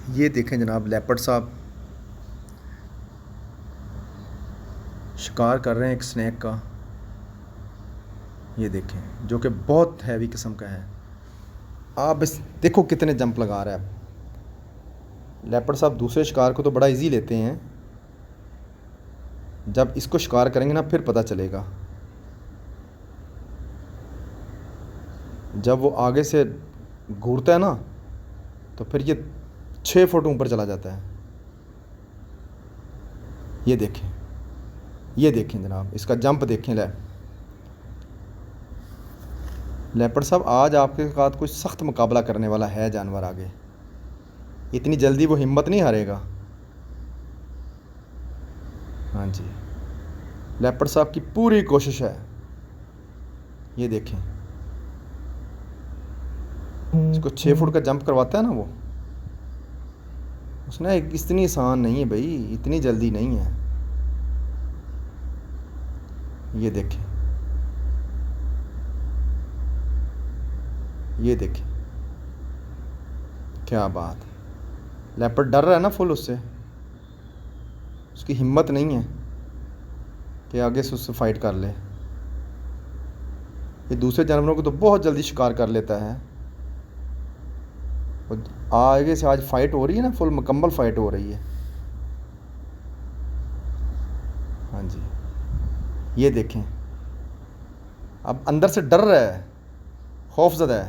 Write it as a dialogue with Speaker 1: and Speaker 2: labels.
Speaker 1: ये देखें जनाब, लेपर्ड साहब शिकार कर रहे हैं एक स्नैक का। ये देखें, जो कि बहुत हैवी किस्म का है। आप इस देखो कितने जंप लगा रहा है। लेपर्ड साहब दूसरे शिकार को तो बड़ा इजी लेते हैं, जब इसको शिकार करेंगे ना फिर पता चलेगा। जब वो आगे से घूरता है ना तो फिर ये 6 फुट ऊपर चला जाता है। ये देखें, ये देखें जनाब, इसका जंप देखें। लेपर्ड साहब आज आपके साथ कुछ सख्त मुकाबला करने वाला है जानवर आगे। इतनी जल्दी वो हिम्मत नहीं हारेगा। हाँ जी, लेपर्ड साहब की पूरी कोशिश है। ये देखें, इसको 6 फुट का जंप करवाता है ना वो, उसने इतनी आसान नहीं है भाई, इतनी जल्दी नहीं है। ये देखें, ये देखें, क्या बात है। लेपर्ड डर रहा है ना फुल उससे, उसकी हिम्मत नहीं है कि आगे से उससे फाइट कर ले। ये दूसरे जानवरों को तो बहुत जल्दी शिकार कर लेता है। और आगे से आज फाइट हो रही है ना, फुल मुकम्मल फाइट हो रही है। हाँ जी, ये देखें, अब अंदर से डर रहा है, खौफज़दा है।